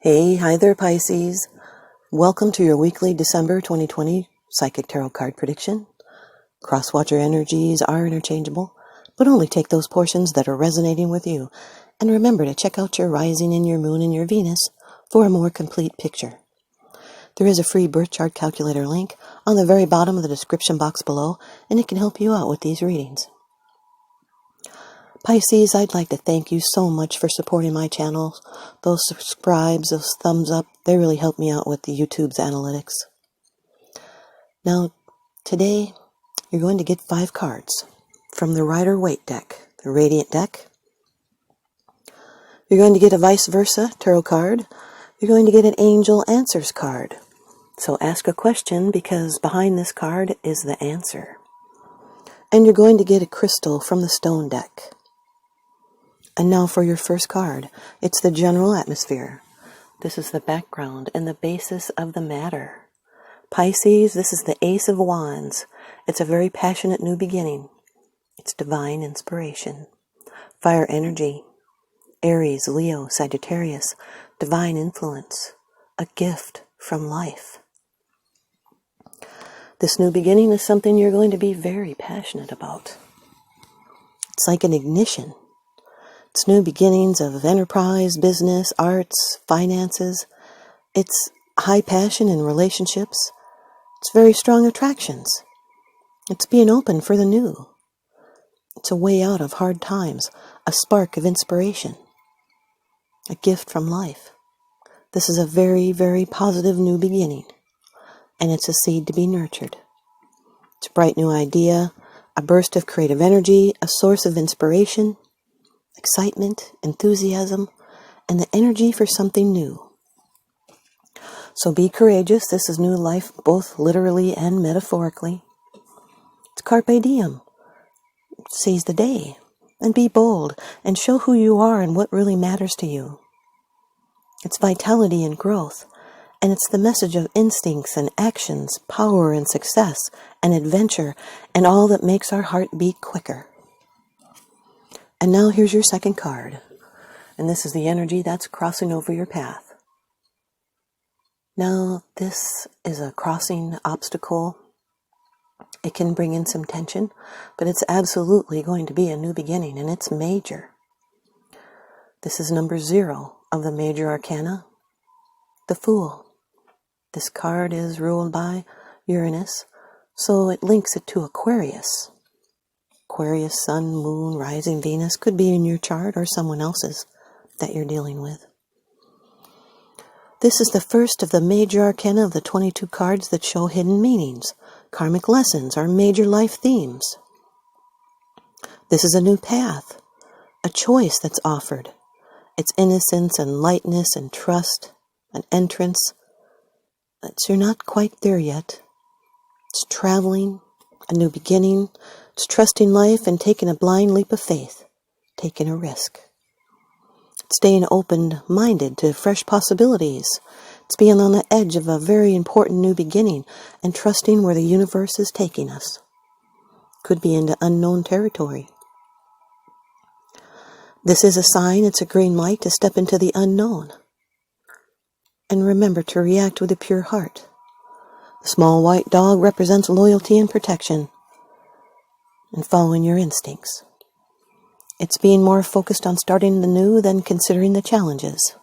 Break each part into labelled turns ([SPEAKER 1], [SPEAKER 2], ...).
[SPEAKER 1] Hi there, Pisces. Welcome to your weekly December 2020 Psychic Tarot card prediction. Cross-watcher energies are interchangeable, but only take those portions that are resonating with you. And remember to check out your rising and your moon and your Venus for a more complete picture. There is a free birth chart calculator link on the very bottom of the description box below, and it can help you out with these readings. Pisces, I'd like to thank you so much for supporting my channel. Those subscribes, those thumbs up, they really help me out with the YouTube's analytics. Now, today, you're going to get 5 cards from the Rider-Waite deck, the Radiant deck. You're going to get a ViceVersa Tarot card. You're going to get an Angel Answers card. So ask a question, because behind this card is the answer. And you're going to get a crystal from the Stone deck. And now for your first card. It's the general atmosphere. This is the background and the basis of the matter. Pisces, this is the Ace of Wands. It's a very passionate new beginning. It's divine inspiration. Fire energy. Aries, Leo, Sagittarius. Divine influence. A gift from life. This new beginning is something you're going to be very passionate about. It's like an ignition. It's new beginnings of enterprise, business, arts, finances. It's high passion in relationships. It's very strong attractions. It's being open for the new. It's a way out of hard times, a spark of inspiration, a gift from life. This is a very, very positive new beginning, and it's a seed to be nurtured. It's a bright new idea, a burst of creative energy, a source of inspiration, excitement, enthusiasm, and the energy for something new. So be courageous. This is new life, both literally and metaphorically. It's carpe diem. Seize the day and be bold and show who you are and what really matters to you. It's vitality and growth, and it's the message of instincts and actions, power and success and adventure, and all that makes our heart beat quicker. And now here's your second card. And this is the energy that's crossing over your path. Now, this is a crossing obstacle. It can bring in some tension, but it's absolutely going to be a new beginning, and it's major. This is number 0 of the major arcana, the Fool. This card is ruled by Uranus, so it links it to Aquarius. Aquarius Sun, Moon, Rising, Venus could be in your chart or someone else's that you're dealing with. This is the first of the major arcana of the 22 cards that show hidden meanings, karmic lessons, or major life themes. This is a new path, a choice that's offered. It's innocence and lightness and trust, an entrance. You're not quite there yet. It's traveling, a new beginning. It's trusting life and taking a blind leap of faith, taking a risk. It's staying open-minded to fresh possibilities. It's being on the edge of a very important new beginning and trusting where the universe is taking us. Could be into unknown territory. This is a sign, it's a green light to step into the unknown. And remember to react with a pure heart. The small white dog represents loyalty and protection, and following your instincts. It's being more focused on starting the new than considering the challenges.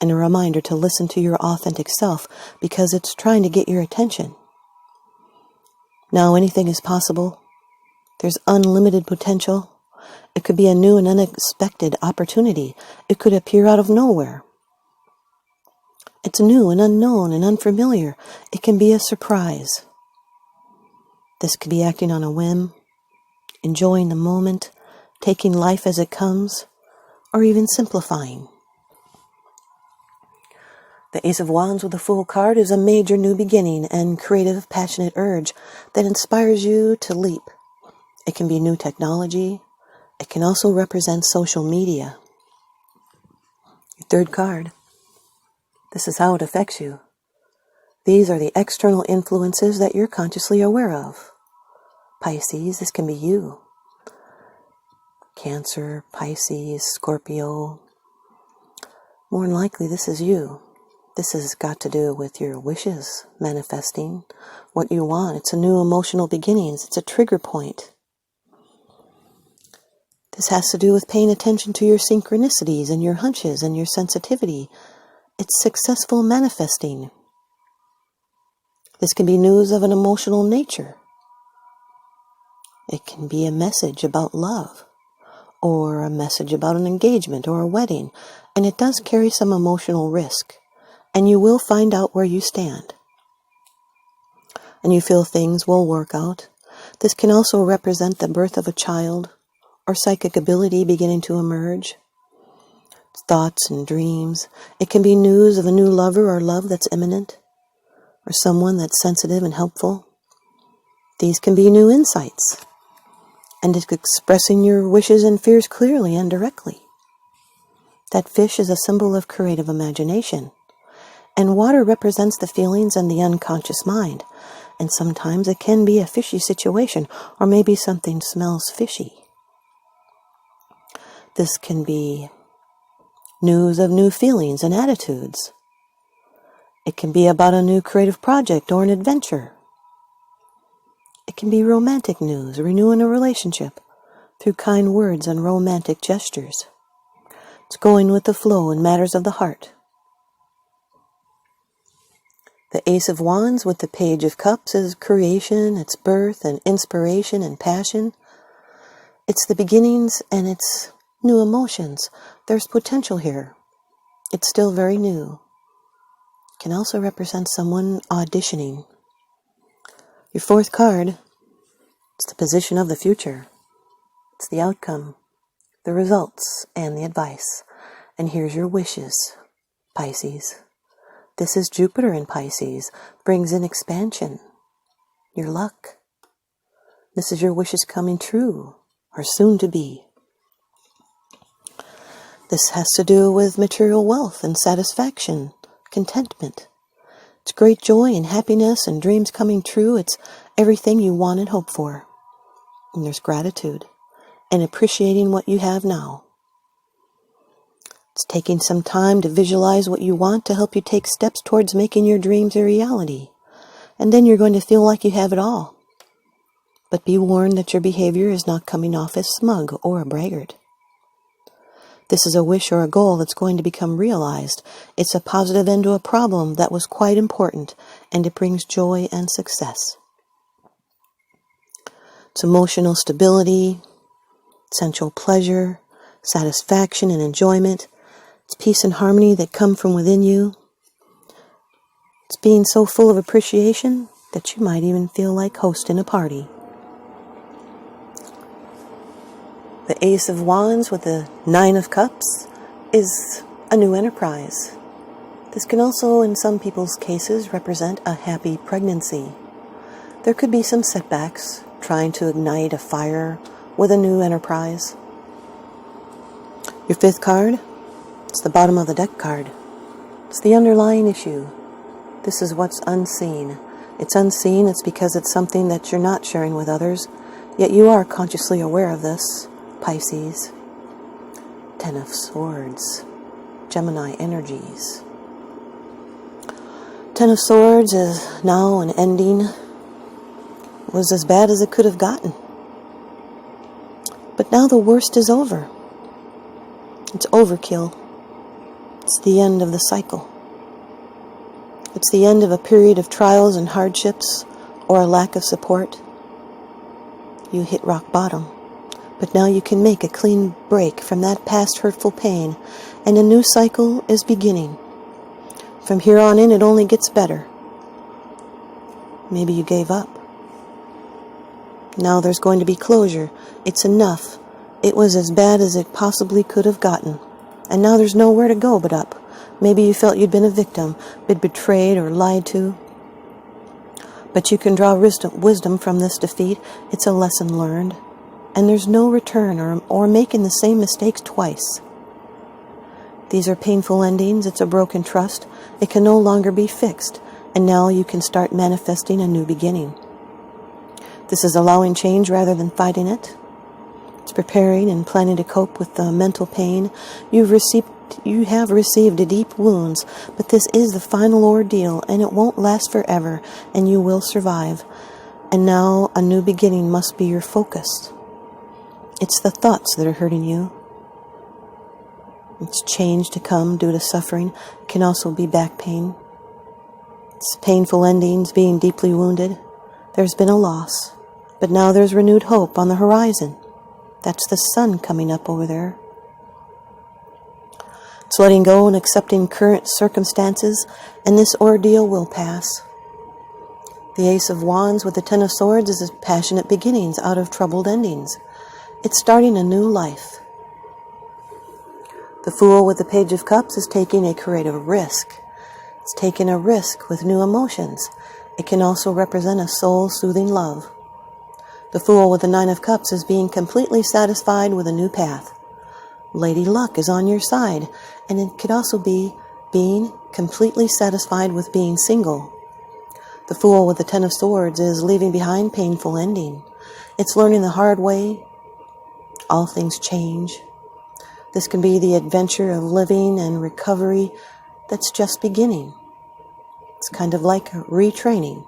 [SPEAKER 1] And a reminder to listen to your authentic self, because it's trying to get your attention. Now anything is possible. There's unlimited potential. It could be a new and unexpected opportunity. It could appear out of nowhere. It's new and unknown and unfamiliar. It can be a surprise. This could be acting on a whim, enjoying the moment, taking life as it comes, or even simplifying. The Ace of Wands with the Fool card is a major new beginning and creative, passionate urge that inspires you to leap. It can be new technology. It can also represent social media. Your third card. This is how it affects you. These are the external influences that you're consciously aware of. Pisces, this can be you. Cancer, Pisces, Scorpio. More than likely, this is you. This has got to do with your wishes manifesting what you want. It's a new emotional beginnings. It's a trigger point. This has to do with paying attention to your synchronicities and your hunches and your sensitivity. It's successful manifesting. This can be news of an emotional nature. It can be a message about love, or a message about an engagement or a wedding, and it does carry some emotional risk, and you will find out where you stand. And you feel things will work out. This can also represent the birth of a child, or psychic ability beginning to emerge. Thoughts and dreams. It can be news of a new lover or love that's imminent, or someone that's sensitive and helpful. These can be new insights, and it's expressing your wishes and fears clearly and directly. That fish is a symbol of creative imagination, and water represents the feelings and the unconscious mind, and sometimes it can be a fishy situation, or maybe something smells fishy. This can be news of new feelings and attitudes. It can be about a new creative project or an adventure. It can be romantic news, renewing a relationship through kind words and romantic gestures. It's going with the flow in matters of the heart. The Ace of Wands with the Page of Cups is creation, it's birth and inspiration and passion. It's the beginnings and it's new emotions. There's potential here. It's still very new. It can also represent someone auditioning. Your fourth card, it's the position of the future. It's the outcome, the results, and the advice. And here's your wishes, Pisces. This is Jupiter in Pisces, brings in expansion, your luck. This is your wishes coming true, or soon to be. This has to do with material wealth and satisfaction, contentment. It's great joy and happiness and dreams coming true. It's everything you want and hope for. And there's gratitude and appreciating what you have now. It's taking some time to visualize what you want to help you take steps towards making your dreams a reality. And then you're going to feel like you have it all. But be warned that your behavior is not coming off as smug or a braggart. This is a wish or a goal that's going to become realized. It's a positive end to a problem that was quite important, and it brings joy and success. It's emotional stability, sensual pleasure, satisfaction and enjoyment. It's peace and harmony that come from within you. It's being so full of appreciation that you might even feel like hosting a party. The Ace of Wands with the Nine of Cups is a new enterprise. This can also, in some people's cases, represent a happy pregnancy. There could be some setbacks trying to ignite a fire with a new enterprise. Your fifth card, it's the bottom of the deck card. It's the underlying issue. This is what's unseen. It's unseen, it's because it's something that you're not sharing with others, yet you are consciously aware of this. Pisces, Ten of Swords, Gemini energies. Ten of Swords is now an ending. It was as bad as it could have gotten. But now the worst is over. It's overkill. It's the end of the cycle. It's the end of a period of trials and hardships or a lack of support. You hit rock bottom. But now you can make a clean break from that past hurtful pain, and a new cycle is beginning. From here on in, it only gets better. Maybe you gave up. Now there's going to be closure. It's enough. It was as bad as it possibly could have gotten. And now there's nowhere to go but up. Maybe you felt you'd been a victim, been betrayed or lied to. But you can draw wisdom from this defeat. It's a lesson learned. And there's no return or making the same mistakes twice. These are painful endings. It's a broken trust. It can no longer be fixed. And now you can start manifesting a new beginning. This is allowing change rather than fighting it. It's preparing and planning to cope with the mental pain you've You have received deep wounds, but this is the final ordeal, and it won't last forever, and you will survive. And now a new beginning must be your focus. It's the thoughts that are hurting you. It's change to come due to suffering. It can also be back pain. It's painful endings, being deeply wounded. There's been a loss, but now there's renewed hope on the horizon. That's the sun coming up over there. It's letting go and accepting current circumstances, and this ordeal will pass. The Ace of Wands with the Ten of Swords is passionate beginnings out of troubled endings. It's starting a new life. The Fool with the Page of Cups is taking a creative risk. It's taking a risk with new emotions. It can also represent a soul-soothing love. The Fool with the Nine of Cups is being completely satisfied with a new path. Lady Luck is on your side, and it could also be being completely satisfied with being single. The Fool with the Ten of Swords is leaving behind painful ending. It's learning the hard way. All things change. This can be the adventure of living and recovery that's just beginning. It's kind of like retraining.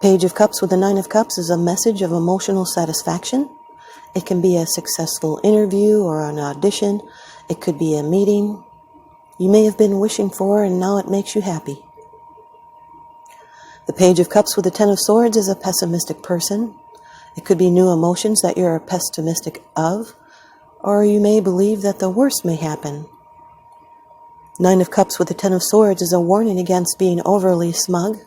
[SPEAKER 1] Page of Cups with the Nine of Cups is a message of emotional satisfaction. It can be a successful interview or an audition. It could be a meeting you may have been wishing for, and now it makes you happy. The Page of Cups with the Ten of Swords is a pessimistic person. It could be new emotions that you're pessimistic of, or you may believe that the worst may happen. Nine of Cups with the Ten of Swords is a warning against being overly smug.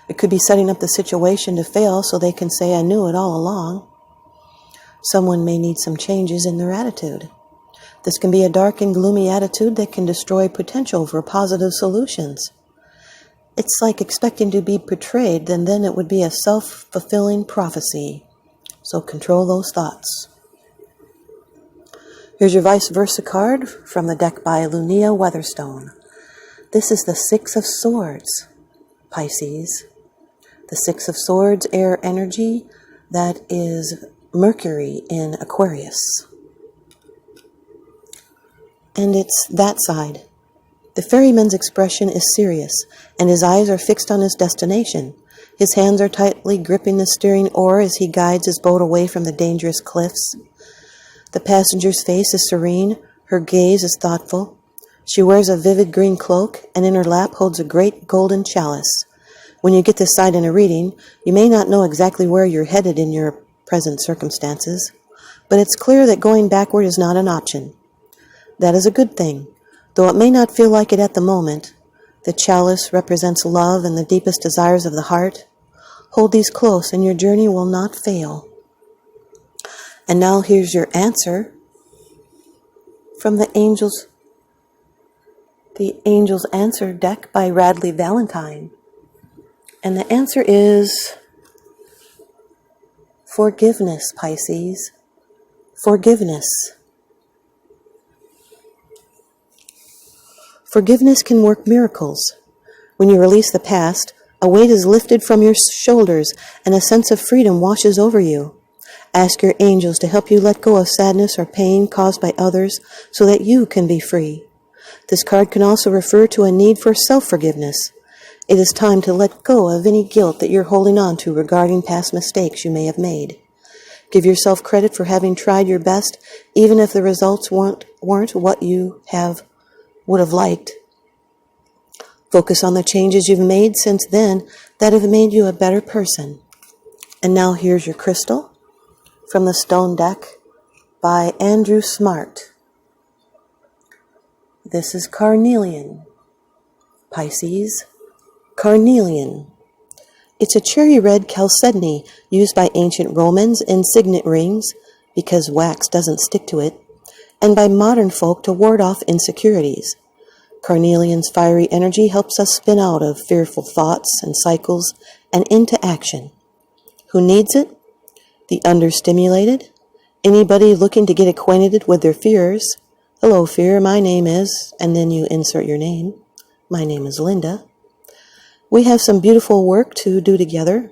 [SPEAKER 1] It could be setting up the situation to fail so they can say, "I knew it all along." Someone may need some changes in their attitude. This can be a dark and gloomy attitude that can destroy potential for positive solutions. It's like expecting to be betrayed, and then it would be a self-fulfilling prophecy. So control those thoughts. Here's your vice versa card from the deck by Lunaea Weatherstone. This is the Six of Swords, Pisces. The Six of Swords, air energy, that is Mercury in Aquarius. And it's that side. The ferryman's expression is serious, and his eyes are fixed on his destination. His hands are tightly gripping the steering oar as he guides his boat away from the dangerous cliffs. The passenger's face is serene, her gaze is thoughtful. She wears a vivid green cloak, and in her lap holds a great golden chalice. When you get this side in a reading, you may not know exactly where you're headed in your present circumstances, but it's clear that going backward is not an option. That is a good thing, though it may not feel like it at the moment. The chalice represents love and the deepest desires of the heart. Hold these close, and your journey will not fail. And now here's your answer from the Angels Answer deck by Radleigh Valentine. And the answer is forgiveness, Pisces. Forgiveness. Forgiveness can work miracles. When you release the past, a weight is lifted from your shoulders and a sense of freedom washes over you. Ask your angels to help you let go of sadness or pain caused by others so that you can be free. This card can also refer to a need for self-forgiveness. It is time to let go of any guilt that you're holding on to regarding past mistakes you may have made. Give yourself credit for having tried your best, even if the results weren't what you would have liked. Focus on the changes you've made since then that have made you a better person. And now here's your crystal from the Stone deck by Andrew Smart. This is carnelian, Pisces. Carnelian. It's a cherry red chalcedony used by ancient Romans in signet rings because wax doesn't stick to it, and by modern folk to ward off insecurities. Carnelian's fiery energy helps us spin out of fearful thoughts and cycles and into action. Who needs it? The understimulated? Anybody looking to get acquainted with their fears? Hello, fear, my name is, and then you insert your name. My name is Linda. We have some beautiful work to do together.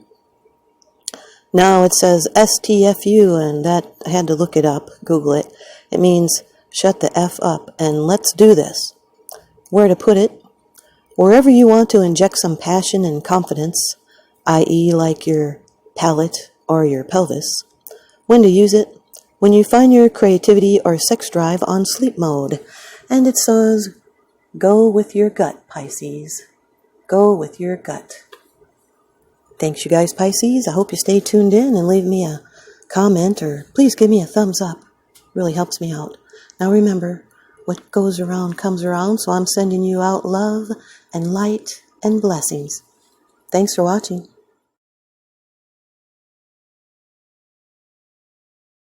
[SPEAKER 1] Now it says STFU, and that I had to look it up, Google it. It means shut the F up and let's do this. Where to put it? Wherever you want to inject some passion and confidence, i.e. like your palate or your pelvis. When to use it? When you find your creativity or sex drive on sleep mode. And it says, go with your gut, Pisces. Go with your gut. Thanks, you guys, Pisces. I hope you stay tuned in and leave me a comment, or please give me a thumbs up. Really helps me out. Now remember, what goes around comes around, so I'm sending you out love and light and blessings. Thanks for watching.